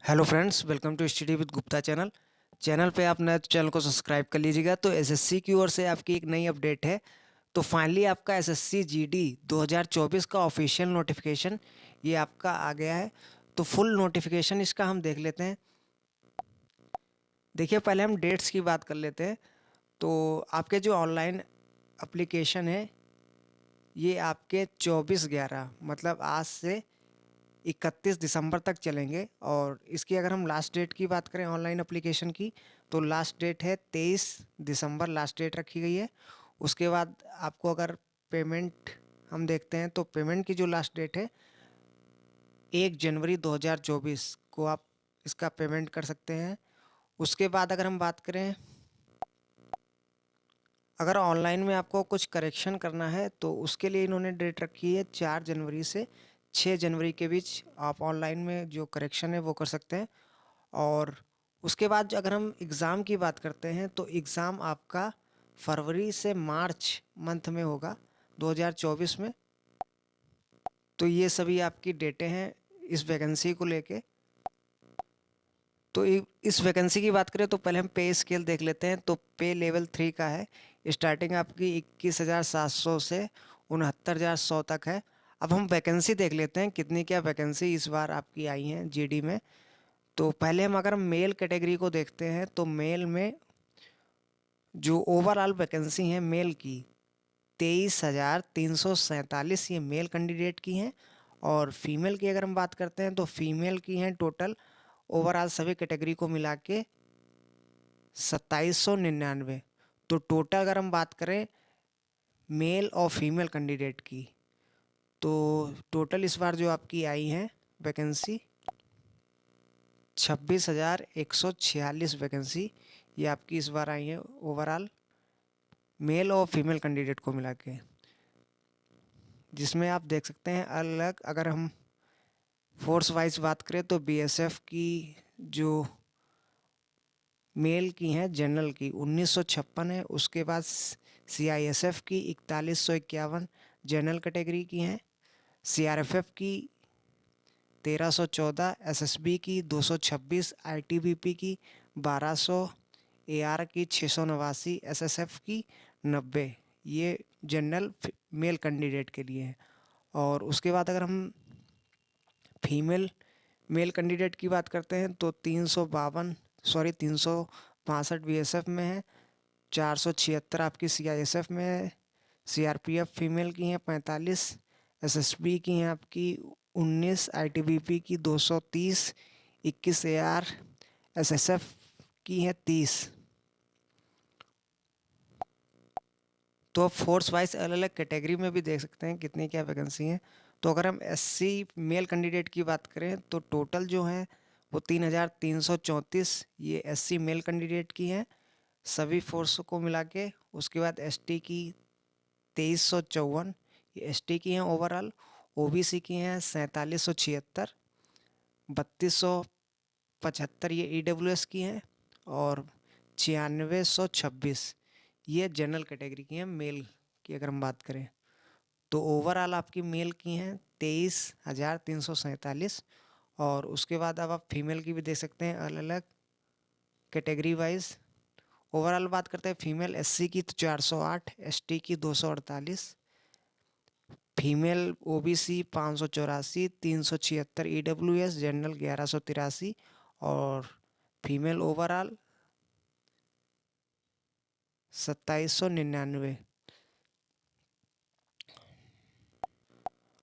Hello friends, welcome to study with Gupta channel पे आप नए तो चैनल को सब्सक्राइब कर लीजिएगा। तो एसएससी की ओर से आपकी एक नई अपडेट है। तो फाइनली आपका एसएससी जीडी 2024 का ऑफिशियल नोटिफिकेशन ये आपका आ गया है। तो फुल नोटिफिकेशन इसका हम देख लेते हैं। देखिए, पहले हम डेट्स की बात कर लेते हैं। तो आपके जो ऑनलाइन एप्लीकेशन है ये आपके 24/11 मतलब आज से 31 दिसंबर तक चलेंगे। और इसकी अगर हम लास्ट डेट की बात करें ऑनलाइन एप्लीकेशन की, तो लास्ट डेट है 23 दिसंबर लास्ट डेट रखी गई है। उसके बाद आपको अगर पेमेंट हम देखते हैं तो पेमेंट की जो लास्ट डेट है 1 जनवरी 2024 को आप इसका पेमेंट कर सकते हैं। उसके बाद अगर हम बात करें, अगर ऑनलाइन में आपको कुछ करेक्शन करना है तो उसके लिए इन्होंने डेट रखी है 4 जनवरी से 6 जनवरी के बीच आप ऑनलाइन में जो करेक्शन है वो कर सकते हैं। और उसके बाद अगर हम एग्ज़ाम की बात करते हैं तो एग्ज़ाम आपका फरवरी से मार्च मंथ में होगा 2024 में। तो ये सभी आपकी डेटें हैं इस वैकेंसी को लेके। तो इस वैकेंसी की बात करें तो पहले हम पे स्केल देख लेते हैं। तो पे लेवल 3 का है। स्टार्टिंग आपकी 21,700 से 69,100 तक है। अब हम वैकेंसी देख लेते हैं कितनी क्या वैकेंसी इस बार आपकी आई हैं जीडी में। तो पहले हम अगर मेल कैटेगरी को देखते हैं तो मेल में जो ओवरऑल वैकेंसी है मेल की 23,347 ये मेल कैंडिडेट की हैं। और फीमेल की अगर हम बात करते हैं तो फीमेल की हैं टोटल ओवरऑल सभी कैटेगरी को मिला के 2799। तो टोटल अगर हम बात करें मेल और फीमेल कैंडिडेट की, तो टोटल इस बार जो आपकी आई हैं वैकेंसी 26,146 वैकेंसी ये आपकी इस बार आई है ओवरऑल मेल और फीमेल कैंडिडेट को मिला के। जिसमें आप देख सकते हैं अलग अगर हम फोर्स वाइज बात करें तो बीएसएफ की जो मेल की हैं जनरल की 1956 है। उसके बाद सीआईएसएफ की 4151 जनरल कैटेगरी की हैं। सीआरएफएफ की 1314, एसएसबी की 226, आईटीबीपी की 1200, एआर की 689, एसएसएफ की 90। ये जनरल मेल कैंडिडेट के लिए है। और उसके बाद अगर हम फीमेल मेल कैंडिडेट की बात करते हैं तो 362 बीएसएफ में है, 476 आपकी सीआईएसएफ में है। सीआरपीएफ फीमेल की हैं 45, एसएसबी की हैं आपकी 19, आईटीबीपी की 230, 21 एआर, एसएसएफ की हैं 30। तो आप फोर्स वाइज अलग अलग कैटेगरी में भी देख सकते हैं कितनी क्या वैकेंसी हैं। तो अगर हम एससी मेल कैंडिडेट की बात करें तो टोटल जो है वो 3,334 ये एससी मेल कैंडिडेट की हैं सभी फोर्स को मिला के। उसके बाद एसटी की 2,354 ये एसटी की हैं ओवरऑल। ओबीसी की हैं 4,776, 3,275 ये ईडब्ल्यूएस की हैं। और 9,626 ये जनरल कैटेगरी की हैं मेल की अगर हम बात करें। तो ओवरऑल आपकी मेल की हैं 23,347। और उसके बाद अब आप फीमेल की भी देख सकते हैं अलग अलग कैटेगरी वाइज। ओवरऑल बात करते हैं फीमेल एससी की तो 408, एसटी की 248, फीमेल ओबीसी 584, 376 ईडब्ल्यूएस जनरल 1183। और फीमेल ओवरऑल 2,799।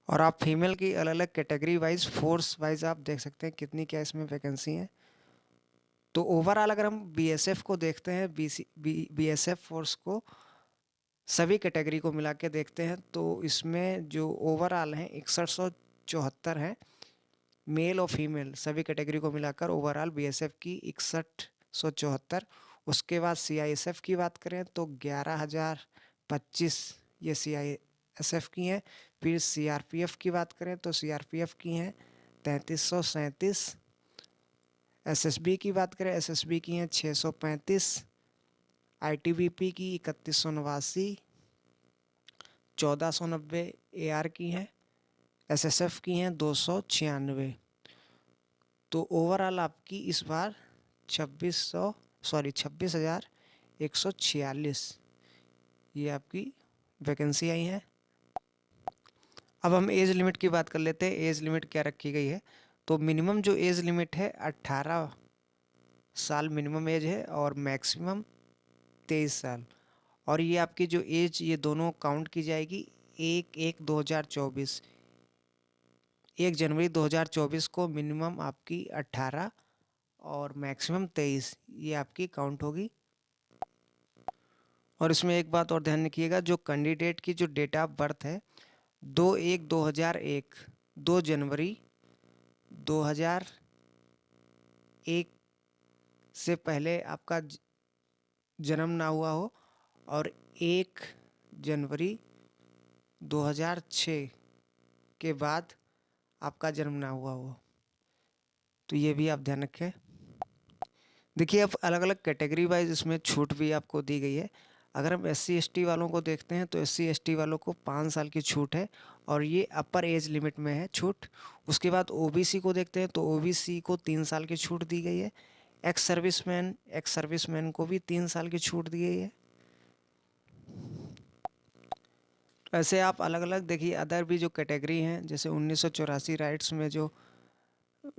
और आप फीमेल की अलग अलग कैटेगरी वाइज फोर्स वाइज आप देख सकते हैं कितनी क्या इसमें वैकेंसी है। तो ओवरऑल अगर हम बीएसएफ को देखते हैं बीएसएफ फोर्स को सभी कैटेगरी को मिला के देखते हैं तो इसमें जो ओवरऑल हैं 6174 हैं मेल और फीमेल सभी कैटेगरी को मिलाकर ओवरऑल बीएसएफ की 6174। उसके बाद सीआईएसएफ की बात करें तो 11,025 ये सीआईएसएफ की हैं। फिर सीआरपीएफ की बात करें तो सीआरपीएफ की हैं 3,337। एसएसबी की बात करें एसएसबी की हैं 635। आईटीबीपी की 3,189, 1,490 एआर की हैं। एसएसएफ की हैं 296। तो ओवरऑल आपकी इस बार 26,146 ये आपकी वैकेंसी आई है। अब हम एज लिमिट की बात कर लेते हैं। एज लिमिट क्या रखी गई है? तो मिनिमम जो एज लिमिट है 18 साल मिनिमम एज है और मैक्सिमम 23 साल। और ये आपकी जो एज ये दोनों काउंट की जाएगी 1/1/2024। 1 जनवरी 2024 को मिनिमम आपकी 18 और मैक्सिमम 23 ये आपकी काउंट होगी। और इसमें एक बात और ध्यान रखिएगा, जो कैंडिडेट की जो डेट ऑफ बर्थ है 2/1/2001, 2 जनवरी 2001 से पहले आपका जन्म ना हुआ हो और 1 जनवरी 2006 के बाद आपका जन्म ना हुआ हो, तो ये भी आप ध्यान रखें। देखिए अब अलग अलग कैटेगरी वाइज इसमें छूट भी आपको दी गई है। अगर हम SC ST वालों को देखते हैं तो SC ST वालों को 5 साल की छूट है और ये अपर एज लिमिट में है छूट। उसके बाद OBC को देखते हैं तो OBC को 3 साल की छूट दी गई है। एक्स सर्विसमैन को भी 3 साल की छूट दी गई है। ऐसे आप अलग अलग देखिए अदर भी जो कैटेगरी हैं, जैसे 1984 राइट्स में जो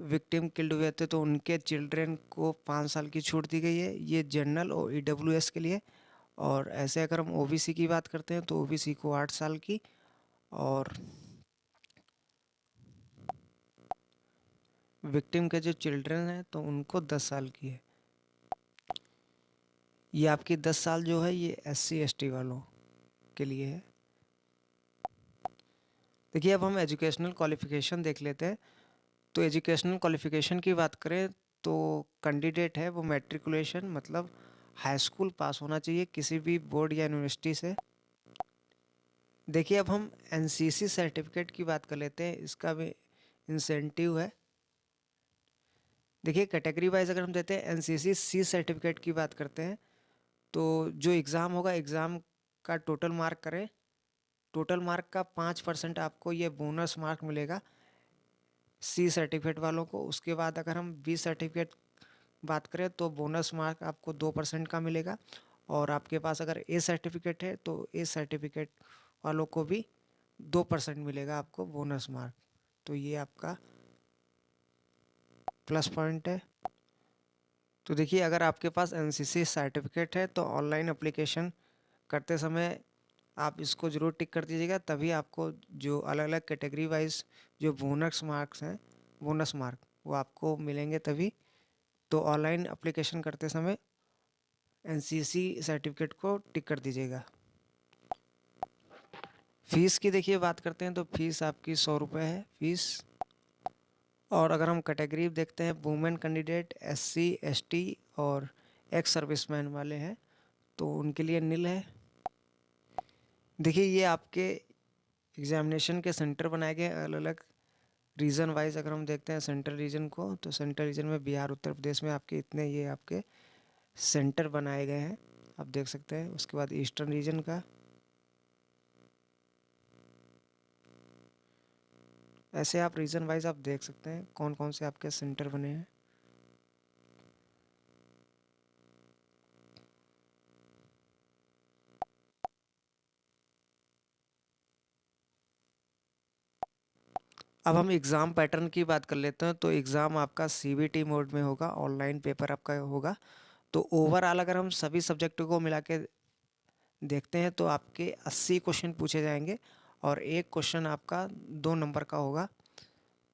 विक्टिम किल्ड हुए थे तो उनके चिल्ड्रन को 5 साल की छूट दी गई है, ये जनरल और EWS के लिए। और ऐसे अगर हम OBC की बात करते हैं तो OBC को 8 साल की और विक्टिम के जो चिल्ड्रन हैं तो उनको 10 साल की है। ये आपकी 10 साल जो है ये SC ST वालों के लिए है। देखिए अब हम एजुकेशनल क्वालिफ़िकेशन देख लेते हैं। तो एजुकेशनल क्वालिफ़िकेशन की बात करें तो कैंडिडेट है वो मैट्रिकुलेशन मतलब हाई स्कूल पास होना चाहिए किसी भी बोर्ड या यूनिवर्सिटी से। देखिए अब हम NCC सर्टिफिकेट की बात कर लेते हैं, इसका भी इंसेंटिव है। देखिए कैटेगरी वाइज अगर हम देते हैं NCC C सर्टिफिकेट की बात करते हैं तो जो एग्ज़ाम होगा एग्ज़ाम का टोटल मार्क करें, टोटल मार्क का 5% आपको ये बोनस मार्क मिलेगा C सर्टिफिकेट वालों को। उसके बाद अगर हम B सर्टिफिकेट बात करें तो बोनस मार्क आपको 2% का मिलेगा। और आपके पास अगर A सर्टिफिकेट है तो A सर्टिफिकेट वालों को भी 2% मिलेगा आपको बोनस मार्क। तो ये आपका प्लस पॉइंट है। तो देखिए अगर आपके पास NCC सर्टिफिकेट है तो ऑनलाइन एप्लीकेशन करते समय आप इसको ज़रूर टिक कर दीजिएगा, तभी आपको जो अलग अलग कैटेगरी वाइज जो बोनस मार्क्स हैं बोनस मार्क वो आपको मिलेंगे तभी। तो ऑनलाइन एप्लीकेशन करते समय NCC सर्टिफिकेट को टिक कर दीजिएगा। फ़ीस की देखिए बात करते हैं तो फीस आपकी 100 रुपये है फ़ीस। और अगर हम कैटेगरी देखते हैं वुमेन कैंडिडेट SC ST और एक्स सर्विसमैन वाले हैं तो उनके लिए निल है। देखिए ये आपके एग्जामिनेशन के सेंटर बनाए गए अलग अलग रीजन वाइज। अगर हम देखते हैं सेंट्रल रीजन को तो सेंट्रल रीजन में बिहार उत्तर प्रदेश में आपके इतने ये आपके सेंटर बनाए गए हैं, आप देख सकते हैं। उसके बाद ईस्टर्न रीजन का, ऐसे आप रीजन वाइज आप देख सकते हैं कौन कौन से आपके सेंटर बने हैं। अब हम एग्ज़ाम पैटर्न की बात कर लेते हैं। तो एग्ज़ाम आपका CBT मोड में होगा, ऑनलाइन पेपर आपका होगा। तो ओवरऑल अगर हम सभी सब्जेक्टों को मिला के देखते हैं तो आपके 80 क्वेश्चन पूछे जाएंगे और एक क्वेश्चन आपका 2 नंबर का होगा।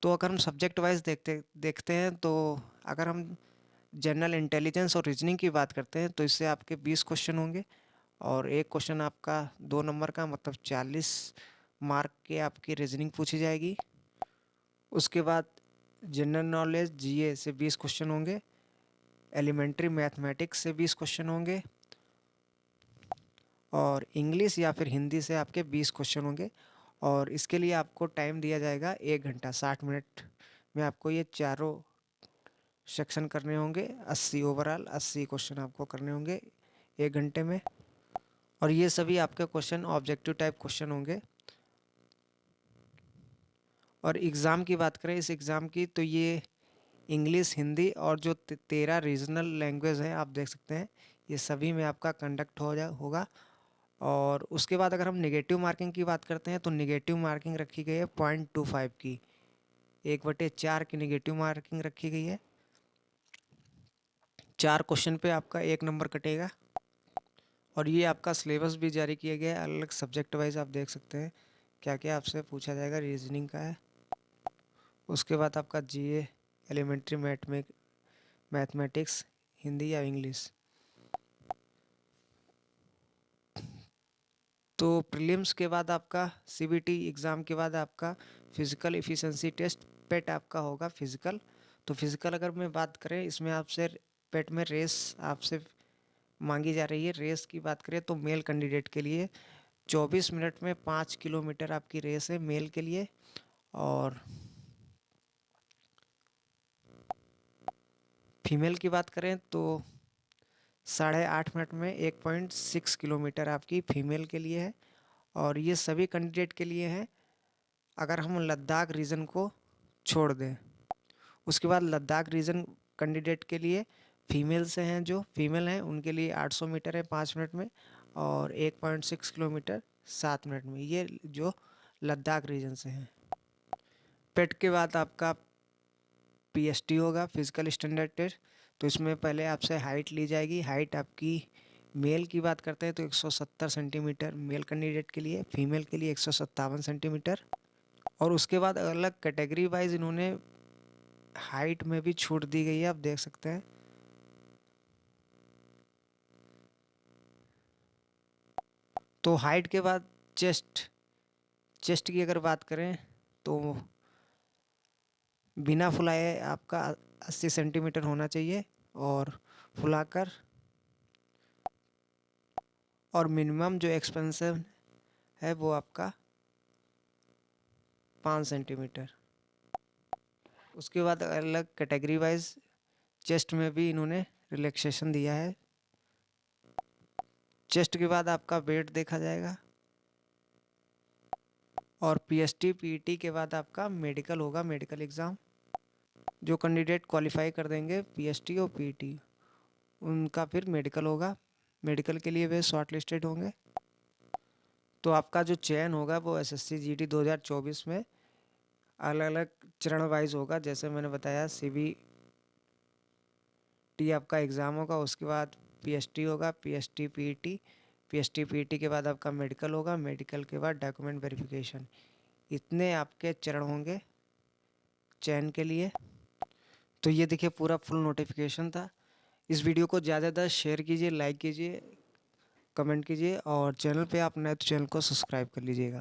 तो अगर हम सब्जेक्ट वाइज देखते हैं तो अगर हम जनरल इंटेलिजेंस और रीजनिंग की बात करते हैं तो इससे आपके 20 क्वेश्चन होंगे और एक क्वेश्चन आपका 2 नंबर का मतलब 40 मार्क के आपकी रीजनिंग पूछी जाएगी। उसके बाद जनरल नॉलेज GA से 20 क्वेश्चन होंगे, एलिमेंट्री मैथमेटिक्स से 20 क्वेश्चन होंगे और इंग्लिश या फिर हिंदी से आपके 20 क्वेश्चन होंगे। और इसके लिए आपको टाइम दिया जाएगा 1 घंटा 60 मिनट में आपको ये चारों सेक्शन करने होंगे। 80 ओवरऑल 80 क्वेश्चन आपको करने होंगे 1 घंटे में। और ये सभी आपके क्वेश्चन ऑब्जेक्टिव टाइप क्वेश्चन होंगे। और एग्ज़ाम की बात करें इस एग्ज़ाम की तो ये इंग्लिश, हिंदी और जो 13 रीजनल लैंग्वेज हैं आप देख सकते हैं, ये सभी में आपका कंडक्ट होगा। और उसके बाद अगर हम नेगेटिव मार्किंग की बात करते हैं तो नेगेटिव मार्किंग रखी गई है 0.25 की, 1/4 की नेगेटिव मार्किंग रखी गई है। 4 क्वेश्चन पे आपका 1 नंबर कटेगा। और ये आपका सिलेबस भी जारी किया गया है, अलग अलग सब्जेक्ट वाइज आप देख सकते हैं क्या क्या आपसे पूछा जाएगा। रीजनिंग का है, उसके बाद आपका जीए, एलिमेंट्री मैथमेटिक्स, हिंदी या इंग्लिश। तो प्रीलिम्स के बाद आपका सीबीटी एग्ज़ाम के बाद आपका फिज़िकल एफिशिएंसी टेस्ट, पेट आपका होगा फिज़िकल। तो फिज़िकल अगर मैं बात करें, इसमें आपसे पेट में रेस आपसे मांगी जा रही है। रेस की बात करें तो मेल कैंडिडेट के लिए 24 मिनट में 5 किलोमीटर आपकी रेस है मेल के लिए। और फीमेल की बात करें तो 8.5 मिनट में 1.6 किलोमीटर आपकी फीमेल के लिए है। और ये सभी कैंडिडेट के लिए है अगर हम लद्दाख रीजन को छोड़ दें। उसके बाद लद्दाख रीजन कैंडिडेट के लिए फीमेल से हैं, जो फीमेल हैं उनके लिए 800 मीटर है 5 मिनट में, और 1.6 किलोमीटर 7 मिनट में, ये जो लद्दाख रीजन से हैं। पेट के बाद आपका पीएसटी होगा, फिजिकल स्टैंडर्ड टेस्ट। तो इसमें पहले आपसे हाइट ली जाएगी। हाइट आपकी मेल की बात करते हैं तो 170 सेंटीमीटर मेल कैंडिडेट के लिए, फीमेल के लिए 157 सेंटीमीटर। और उसके बाद अलग कैटेगरी वाइज इन्होंने हाइट में भी छूट दी गई है, आप देख सकते हैं। तो हाइट के बाद चेस्ट की अगर बात करें तो बिना फुलाए आपका 80 सेंटीमीटर होना चाहिए, और फुलाकर। और मिनिमम जो एक्सपेंशन है वो आपका 5 सेंटीमीटर। उसके बाद अलग कैटेगरी वाइज चेस्ट में भी इन्होंने रिलैक्सेशन दिया है। चेस्ट के बाद आपका वेट देखा जाएगा, और पीएसटी पीईटी के बाद आपका मेडिकल होगा, मेडिकल एग्ज़ाम। जो कैंडिडेट क्वालिफाई कर देंगे पीएसटी और पीईटी, उनका फिर मेडिकल होगा। मेडिकल के लिए वे शॉर्ट लिस्टेड होंगे। तो आपका जो चयन होगा वो एसएससी जीडी 2024 में अलग अलग चरण वाइज होगा। जैसे मैंने बताया, सीबीटी आपका एग्ज़ाम होगा, उसके बाद पीएसटी होगा, पीएसटी पीईटी, पीएसटी पीईटी के बाद आपका मेडिकल होगा, मेडिकल के बाद डॉक्यूमेंट वेरिफिकेशन। इतने आपके चरण होंगे चयन के लिए। तो ये देखिए पूरा फुल नोटिफिकेशन था। इस वीडियो को ज़्यादा से ज़्यादा शेयर कीजिए, लाइक कीजिए, कमेंट कीजिए, और चैनल पे आप नए तो चैनल को सब्सक्राइब कर लीजिएगा।